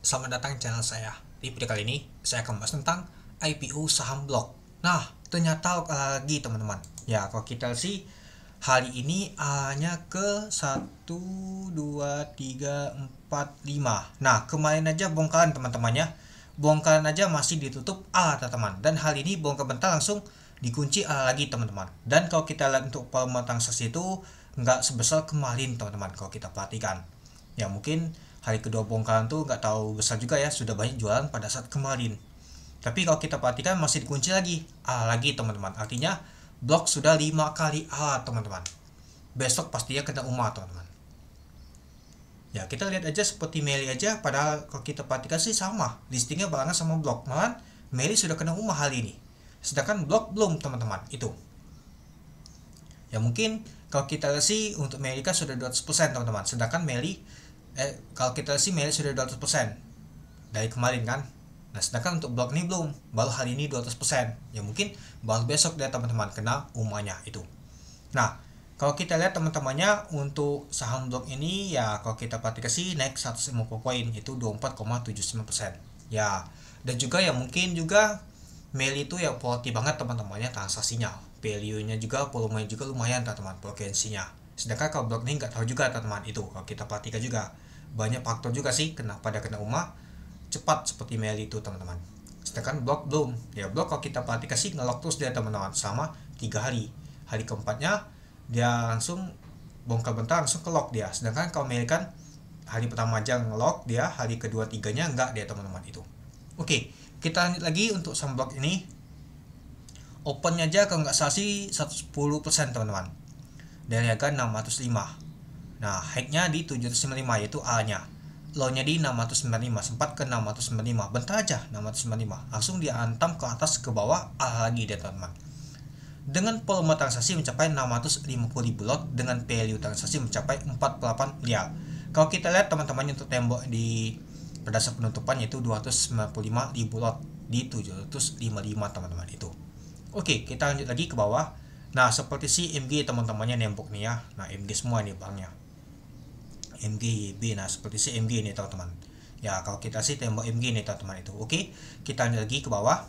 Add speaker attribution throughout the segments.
Speaker 1: Selamat datang di channel saya. Di video kali ini, saya akan membahas tentang IPO saham blok. Nah, ternyata lagi teman-teman. Ya, kalau kita sih hari ini hanya ke 1, 2, 3, 4, 5. Nah, kemarin aja bongkaran teman-temannya. Bongkaran aja masih ditutup A teman-teman. Dan hari ini bongkar bentar langsung dikunci A lagi teman-teman. Dan kalau kita lihat untuk volume transaksi itu nggak sebesar kemarin teman-teman kalau kita perhatikan. Ya mungkin hari kedua bongkaran tuh nggak tahu besar juga ya, sudah banyak jualan pada saat kemarin. Tapi kalau kita perhatikan masih dikunci lagi lagi teman-teman, artinya blok sudah 5 kali teman-teman. Besok pastinya kena umat teman-teman. Ya kita lihat aja seperti Meli aja, padahal kalau kita perhatikan sih sama listingnya barengan sama blok, malah Meli sudah kena umah hari ini, sedangkan blok belum teman-teman itu. Ya mungkin kalau kita lihat sih untuk Meli kan sudah 200% teman-teman, sedangkan Meli kalau kita sih Meli sudah 200% dari kemarin kan. Nah sedangkan untuk blok ini belum, baru hari ini 200%. Ya mungkin baru besok dia teman-teman kena umahnya itu. Nah kalau kita lihat teman-temannya untuk saham blok ini ya, kalau kita perhatikan sih naik 150 poin, itu 24,79%. Ya dan juga ya mungkin juga Meli itu ya volatile banget teman-temannya transaksinya, value-nya juga, volumenya juga lumayan teman-teman, frekuensinya. Sedangkan kalau blok ini nggak tahu juga teman-teman itu, kalau kita perhatikan juga banyak faktor juga sih kenapa pada kena umah cepat seperti Meli itu teman-teman. Sedangkan blok belum. Ya blok kalau kita perhatikan sih ngelok terus dia teman-teman sama 3 hari. Hari keempatnya dia langsung bongkar bentar langsung ke lock dia. Sedangkan kalau Meli kan hari pertama aja ngelok dia, hari kedua tiganya enggak dia teman-teman itu. Oke, kita lanjut lagi untuk saham blok ini. Opennya aja kalau nggak salah sih 110% teman-teman, dari harga 605. Nah high-nya di 795 yaitu A-nya, low-nya di 695, sempat ke 695, bentar aja 695 langsung diantam ke atas ke bawah A lagi deh teman-teman, dengan volume transaksi mencapai 650.000 lot dengan value transaksi mencapai 48 miliar. Kalau kita lihat teman-teman untuk tembok di pada saat penutupan yaitu 295.000 lot di 755 teman-teman itu. Oke, kita lanjut lagi ke bawah. Nah seperti si MG teman-temannya nembok nih ya. Nah MG semua nih banknya, MG B. Nah seperti si MG ini teman-teman. Ya kalau kita sih tembok MG nih teman-teman itu. Oke, kita lanjut lagi ke bawah.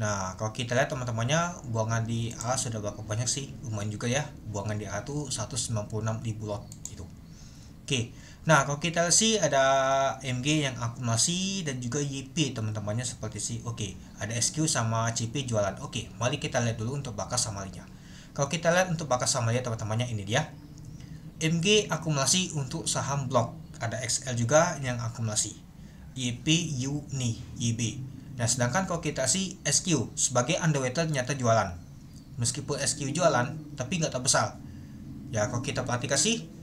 Speaker 1: Nah kalau kita lihat teman-temannya buangan di A sudah berapa banyak sih, lumayan juga ya. Buangan di A tuh 196.000 lot itu. Oke, nah kalau kita lihat sih ada MG yang akumulasi dan juga YP teman-temannya seperti sih. Oke, ada SQ sama CP jualan. Oke, mari kita lihat dulu untuk bakas samarinya. Kalau kita lihat untuk bakas samaria teman-temannya ini dia, MG akumulasi untuk saham blok, ada XL juga yang akumulasi, YP Uni YB. Nah sedangkan kalau kita sih SQ sebagai underwater ternyata jualan, meskipun SQ jualan tapi nggak terbesar ya. Kalau kita perhatikan sih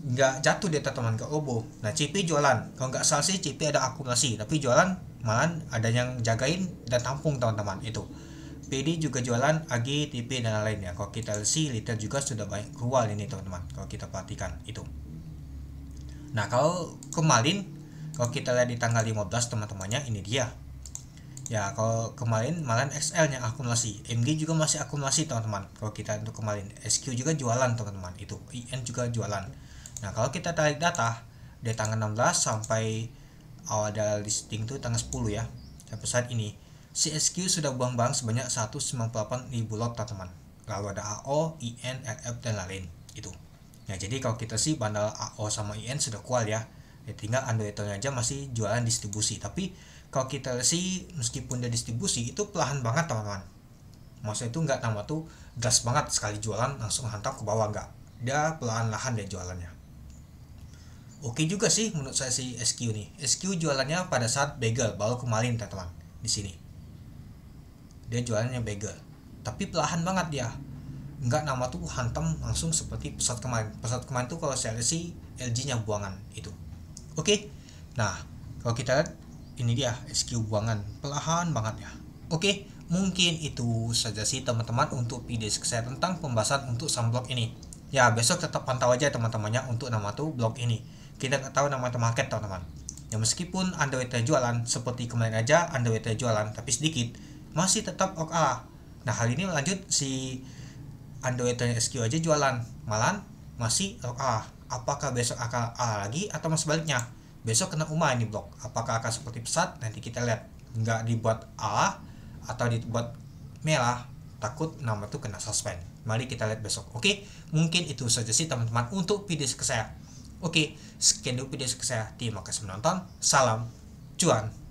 Speaker 1: nggak jatuh dia teman ke obo. Nah CP jualan, kalau nggak salah sih CP ada akumulasi tapi jualan, malah ada yang jagain dan tampung teman-teman itu. PD juga jualan, AG, TP dan lainnya. Kalau kita sih liter juga sudah banyak keluar ini teman-teman kalau kita perhatikan itu. Nah kalau kemarin kalau kita lihat di tanggal 15 teman-temannya ini dia. Ya kalau kemarin malah XL yang akumulasi, MG juga masih akumulasi teman-teman. Kalau kita untuk kemarin SQ juga jualan teman-teman itu, IN juga jualan. Nah kalau kita tarik data dari tanggal 16 sampai awal ada listing tuh tanggal 10 ya, sampai saat ini CSQ sudah buang bank sebanyak 198.000 lot teman-teman. Lalu ada AO, IN, RF dan lain itu. Nah jadi kalau kita sih bandal AO sama IN sudah kual ya, tinggal underwaternya aja masih jualan distribusi. Tapi kalau kita sih meskipun dia distribusi itu perlahan banget teman-teman, maksudnya itu nggak nama tuh gas banget sekali jualan langsung hantam ke bawah, nggak, dia perlahan-lahan dia jualannya. Oke juga sih menurut saya si SQ nih. SQ jualannya pada saat bagel baru kemarin teman-teman. Di sini dia jualannya bagel tapi perlahan banget dia, nggak nama tuh hantam langsung seperti pesawat kemarin. Pesawat kemarin tuh kalau saya lihat sih LG nya buangan itu. Oke, nah kalau kita lihat ini dia SQ buangan perlahan banget ya. Oke, mungkin itu saja sih teman-teman untuk video saya tentang pembahasan untuk saham blok ini. Ya besok tetap pantau aja teman-temannya untuk nama tuh blok ini. Kita nggak tahu nama market teman-teman. Ya meskipun underwater jualan seperti kemarin aja underwater jualan tapi sedikit, masih tetap oke. Nah hari ini lanjut si underwater SQ aja jualan, malah masih oke. Apakah besok akan lagi atau mas sebaliknya? besok kena UMA ini blok. Apakah akan seperti pesat? Nanti kita lihat. Nggak dibuat A atau dibuat merah, takut nama itu kena suspend. Mari kita lihat besok. Oke, mungkin itu saja sih teman-teman untuk video saya. Oke, sekian dulu video saya. Terima kasih menonton. Salam cuan.